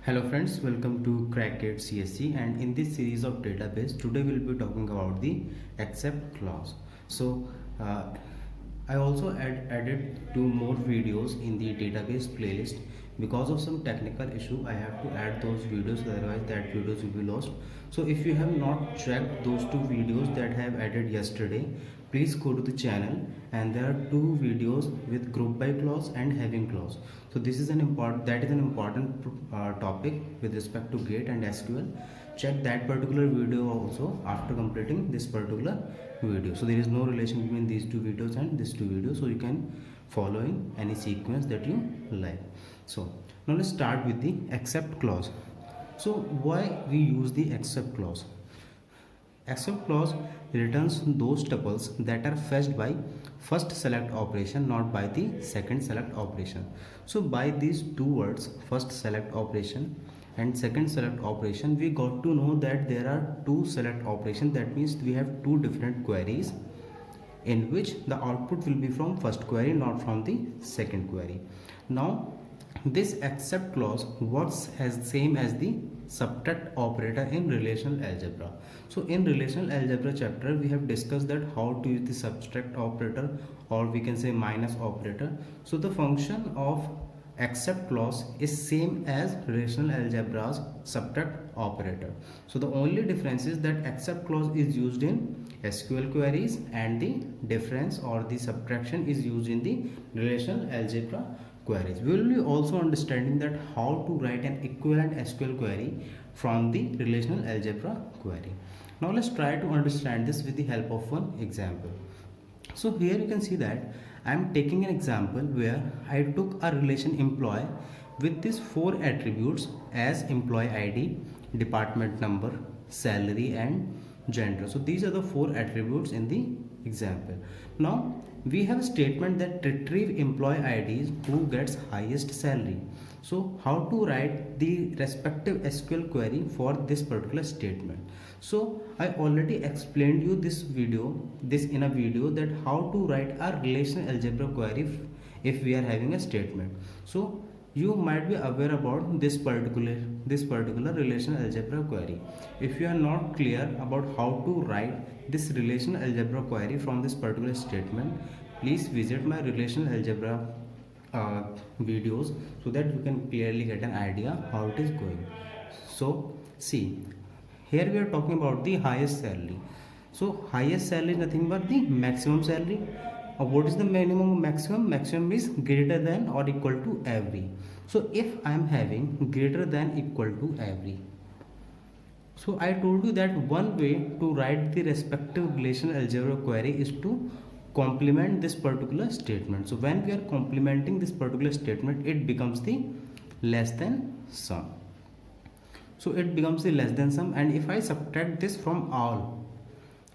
Hello friends, welcome to Crackit CSC, and in this series of database today we'll be talking about the accept clause. So I also added two more videos in the database playlist. Because of some technical issue I have to add those videos, otherwise that videos will be lost. So if you have not checked those two videos that I have added yesterday, please go to the channel, and there are two videos with group by clause and having clause. So this is an important topic with respect to Git and SQL. Check that particular video also after completing this particular video. So there is no relation between these two videos and these two videos, so you can follow in any sequence that you like. So now let's start with the accept clause. So why we use the accept clause? Accept clause returns those tuples that are fetched by first select operation, not by the second select operation. So by these two words, first select operation and second select operation, we got to know that there are two select operations. That means we have two different queries in which the output will be from first query, not from the second query. Now this accept clause works as same as the subtract operator in relational algebra. So in relational algebra chapter we have discussed that how to use the subtract operator, or we can say minus operator. So the function of accept clause is same as relational algebra's subtract operator. So the only difference is that accept clause is used in SQL queries and the difference or the subtraction is used in the relational algebra queries. We will be also understanding that how to write an equivalent SQL query from the relational algebra query. Now let's try to understand this with the help of one example. So here you can see that I am taking an example where I took a relation employee with these four attributes as employee ID, department number, salary and gender. So these are the four attributes in the example. Now we have a statement that retrieve employee IDs who gets highest salary. So how to write the respective SQL query for this particular statement? So I already explained you this in a video that how to write a relational algebra query if we are having a statement. So you might be aware about this particular relational algebra query. If you are not clear about how to write this relational algebra query from this particular statement, please visit my relational algebra videos so that you can clearly get an idea how it is going. So see, here we are talking about the highest salary. So highest salary is nothing but the maximum salary. What is the minimum or maximum? Maximum is greater than or equal to every. So if I am having greater than equal to every, so I told you that one way to write the respective relational algebra query is to complement this particular statement. So when we are complementing this particular statement, it becomes the less than sum. So it becomes the less than sum, and if I subtract this from all,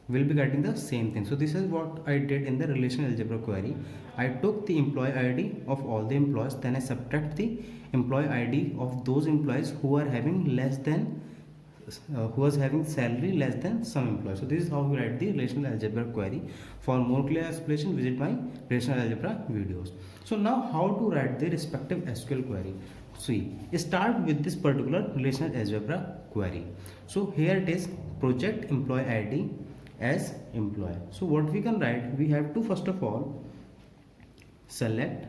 we'll be getting the same thing. So this is what I did in the relational algebra query. I took the employee ID of all the employees, then I subtract the employee ID of those employees who are having less than who was having salary less than some employees. So this is how we write the relational algebra query. For more clear explanation, visit my relational algebra videos. So now how to write the respective SQL query? See, start with this particular relational algebra query. So here it is, project employee ID as employee. So what we can write, we have to first of all select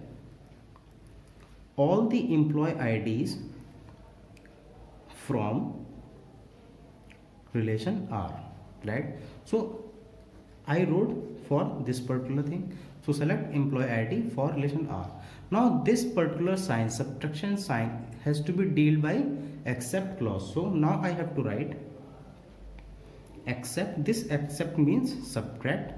all the employee IDs from relation R, right? So I wrote for this particular thing. So select employee ID for relation R. Now this particular sign, subtraction sign, has to be dealt by accept clause. So now I have to write accept. This accept means subtract,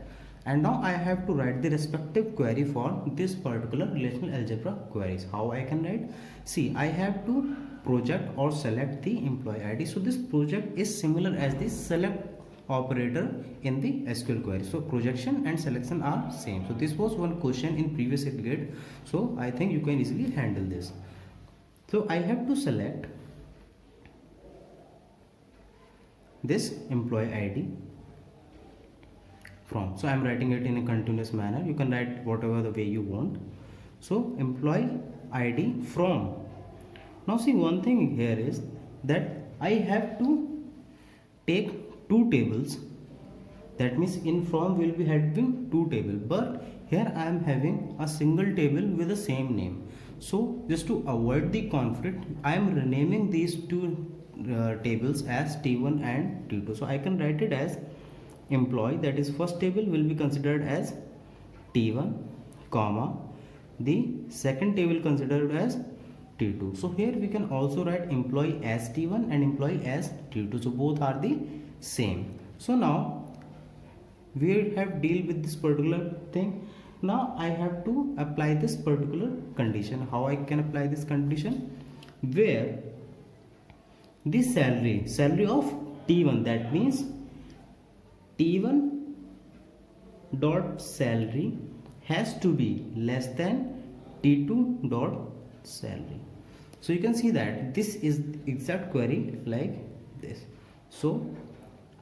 and now I have to write the respective query for this particular relational algebra queries. How I can write? See, I have to project or select the employee ID. So this project is similar as the select operator in the SQL query. So projection and selection are same. So this was one question in previous grade, so I think you can easily handle this. So I have to select this employee ID from, so I am writing it in a continuous manner. You can write whatever the way you want. So employee ID from Now see, one thing here is that I have to take two tables. That means in from will be having two tables, but here I am having a single table with the same name. So just to avoid the conflict, I am renaming these two tables as T1 and T2. So I can write it as employee, that is first table will be considered as T1, comma the second table considered as T2. So here we can also write employee as T1 and employee as T2. So both are the same. So now we have deal with this particular thing. Now I have to apply this particular condition. How I can apply this condition? Where the salary of T1, that means T1 dot salary has to be less than T2 dot salary. So you can see that this is exact query like this. So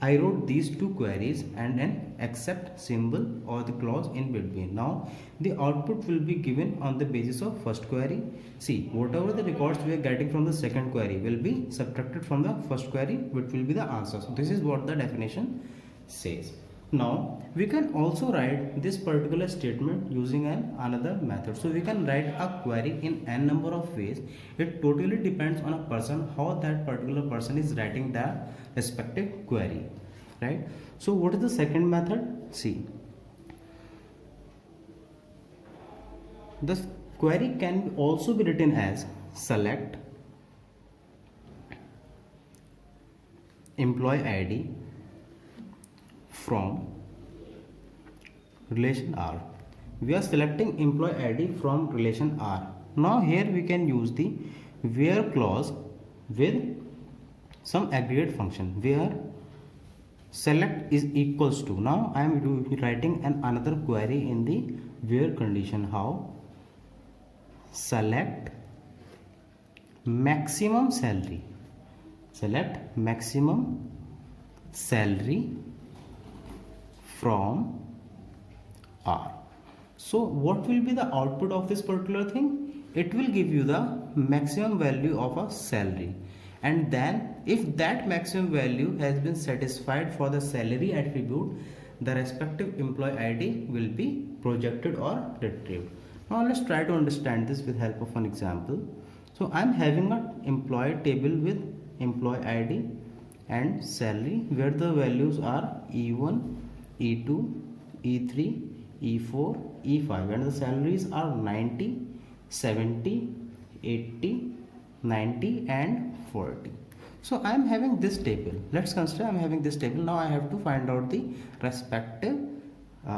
I wrote these two queries and an except symbol or the clause in between. Now the output will be given on the basis of first query. See, whatever the records we are getting from the second query will be subtracted from the first query, which will be the answer. So this is what the definition says. Now we can also write this particular statement using another method. So we can write a query in n number of ways. It totally depends on a person how that particular person is writing the respective query, right? So what is the second method? See, this query can also be written as select employee ID from relation R. We are selecting employee ID from relation R. Now here we can use the where clause with some aggregate function where select is equals to. Now I am writing another query in the where condition. How? Select maximum salary. Select maximum salary from R. So what will be the output of this particular thing? It will give you the maximum value of a salary, and then if that maximum value has been satisfied for the salary attribute, the respective employee ID will be projected or retrieved. Now let's try to understand this with help of an example. So I'm having an employee table with employee ID and salary where the values are E1, E2, E3, E4, E5, and the salaries are 90, 70, 80, 90 and 40. So I am having this table. Let's consider I am having this table. Now I have to find out the respective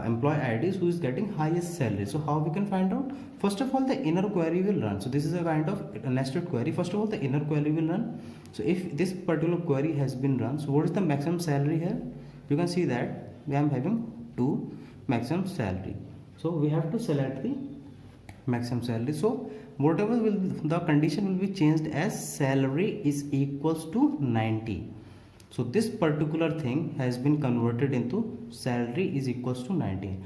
employee IDs who is getting highest salary. So how we can find out? First of all, the inner query will run. So this is a kind of nested query. First of all, the inner query will run. So if this particular query has been run, so what is the maximum salary here? You can see that we are having 2 maximum salary. So we have to select the maximum salary. So whatever will the condition will be changed as salary is equals to 90. So this particular thing has been converted into salary is equals to 90.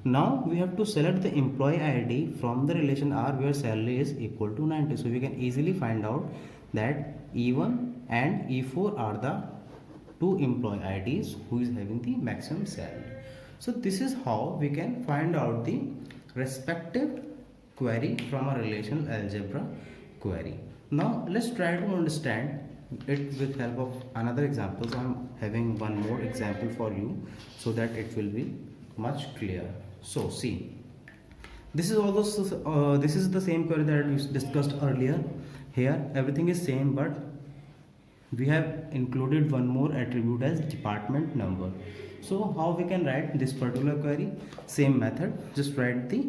Now we have to select the employee ID from the relation R where salary is equal to 90. So we can easily find out that E1 and E4 are the two employee IDs who is having the maximum salary. So this is how we can find out the respective query from a relational algebra query. Now let's try to understand it with help of another example. So I'm having one more example for you so that it will be much clearer. So see, this is also this is the same query that we discussed earlier. Here everything is same, but we have included one more attribute as department number. So how we can write this particular query? Same method, just write the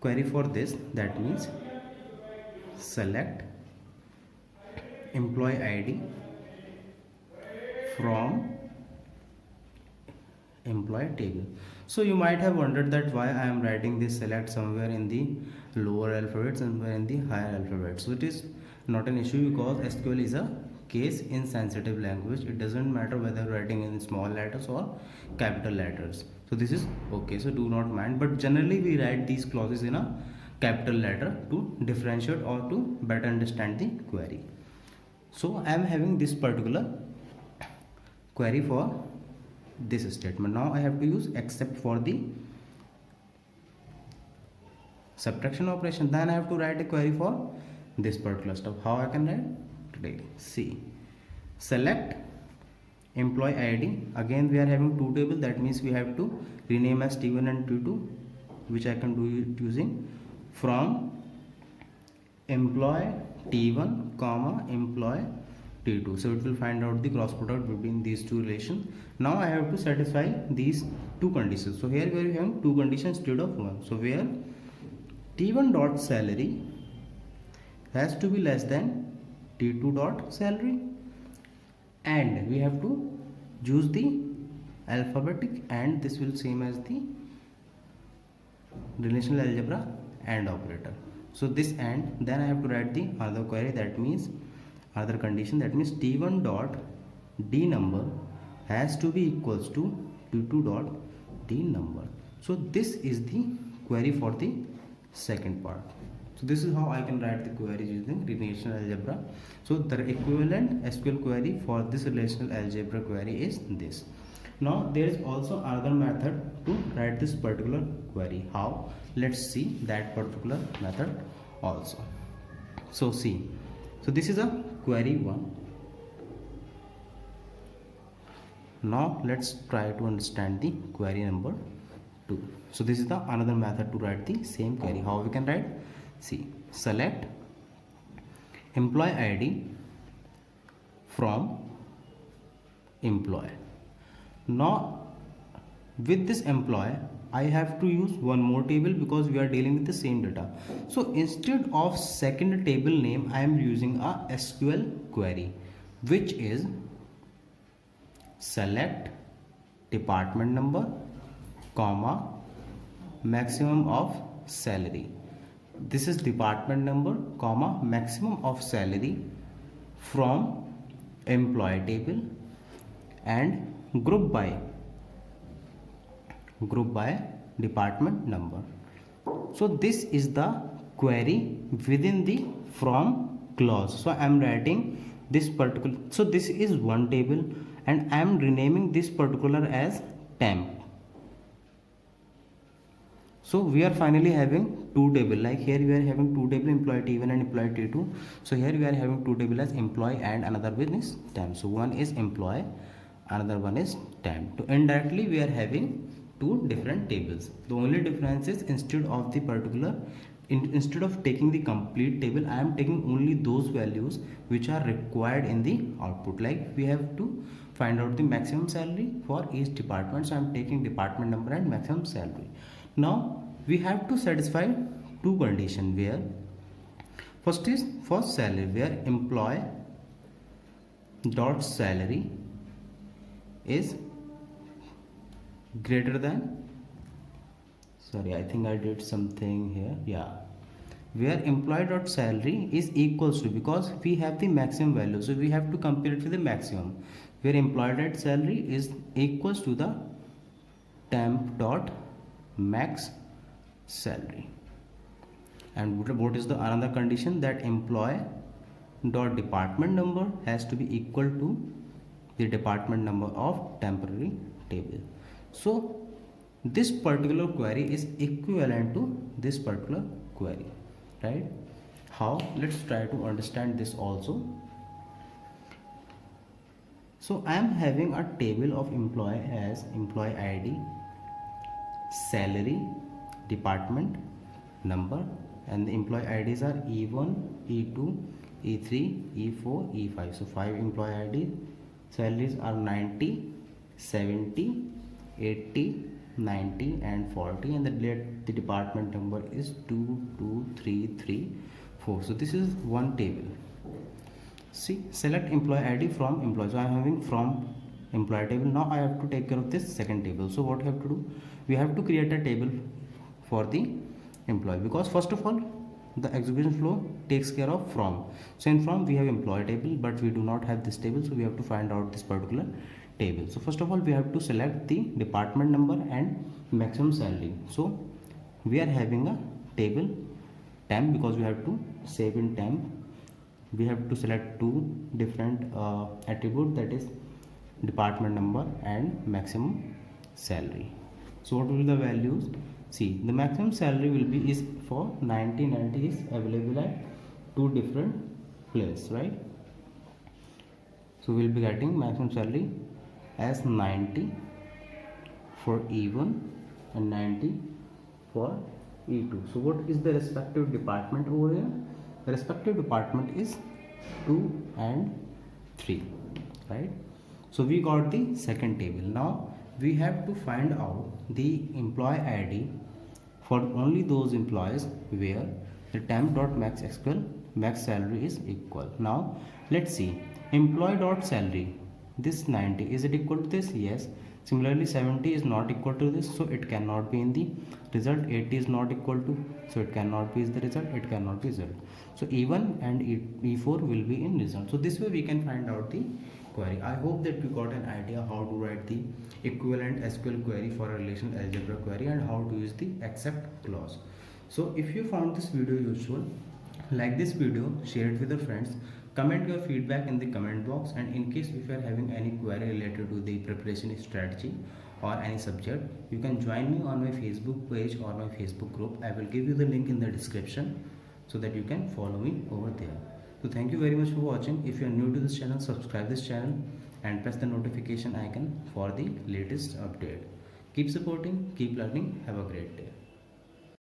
query for this. That means select employee ID from employee table. So you might have wondered that why I am writing this select somewhere in the lower alphabet, somewhere in the higher alphabet. So it is not an issue because SQL is a case insensitive language. It doesn't matter whether writing in small letters or capital letters. So this is okay, so do not mind, but generally we write these clauses in a capital letter to differentiate or to better understand the query. So I am having this particular query for this statement. Now I have to use except for the subtraction operation. Then I have to write a query for this particular stuff. How I can write today? See, select employee ID. Again we are having two tables, that means we have to rename as T1 and T2, which I can do it using from employee T1 comma employee T2. So it will find out the cross product between these two relations. Now I have to satisfy these two conditions. So here we are having two conditions instead of one. So where T1 dot salary has to be less than T2 dot salary, and we have to use the alphabetic, and this will same as the relational algebra AND operator. So this AND, then I have to write the other query, that means other condition, that means T1 dot D number has to be equals to T2 dot D number. So this is the query for the second part. So this is how I can write the queries using relational algebra. So the equivalent SQL query for this relational algebra query is this. Now there is also another method to write this particular query. How? Let's see that particular method also. So see, so this is a query 1. Now let's try to understand the query number 2. So this is the another method to write the same query. How we can write? See, select employee ID from employee. Now with this employee I have to use one more table because we are dealing with the same data. So instead of second table name I am using a SQL query, which is select department number comma maximum of salary. This is department number comma maximum of salary from employee table, and group by department number. So this is the query within the from clause. So I am writing this particular, so this is one table and I am renaming this particular as temp. So we are finally having two table, like here we are having two table, employee T1 and employee T2. So here we are having two table as employee and another one is temp. So one is employee, another one is temp. So indirectly we are having two different tables. The only difference is instead of the particular, instead of taking the complete table, I am taking only those values which are required in the output. Like we have to find out the maximum salary for each department, so I am taking department number and maximum salary. Now we have to satisfy two conditions, where first is for salary, where employee dot salary is greater than, sorry, I think I did something here, yeah, where employee dot salary is equals to, because we have the maximum value, so we have to compare it with the maximum, where employee dot salary is equals to the temp dot max salary. And what is the another condition? That employee dot department number has to be equal to the department number of temporary table. So this particular query is equivalent to this particular query, right? How? Let's try to understand this also. So I am having a table of employee as employee ID, salary, department number, and the employee IDs are E1, E2, E3, E4, E5. So 5 employee IDs. Salaries are 90, 70, 80, 90 and 40, and the department number is 2, 2, 3, 3, 4. So this is one table. See, select employee ID from employee. So I am having from employee table. Now I have to take care of this second table. So what we have to do? We have to create a table for the employee, because first of all the execution flow takes care of from. So in from we have employee table, but we do not have this table, so we have to find out this particular table. So first of all we have to select the department number and maximum salary. So we are having a table temp, because we have to save in temp. We have to select two different attribute, that is department number and maximum salary. So what will be the values? See, the maximum salary will be is for 90 is available at two different places, right? So we'll be getting maximum salary as 90 for E1 and 90 for E2. So what is the respective department over here? The respective department is 2 and 3, right? So we got the second table. Now we have to find out the employee ID for only those employees where the temp.maxSQL max salary is equal. Now let's see, employee.salary, this 90, is it equal to this? Yes. Similarly 70 is not equal to this, so it cannot be in the result. 80 is not equal to, so it cannot be in the result, it cannot be result. So E1 and E4 will be in result. So this way we can find out the query. I hope that you got an idea how to write the equivalent SQL query for a relational algebra query and how to use the except clause. So if you found this video useful, like this video, share it with your friends, comment your feedback in the comment box, and in case if you are having any query related to the preparation strategy or any subject, you can join me on my Facebook page or my Facebook group. I will give you the link in the description so that you can follow me over there. So thank you very much for watching. If you are new to this channel, subscribe this channel and press the notification icon for the latest update. Keep supporting, keep learning. Have a great day.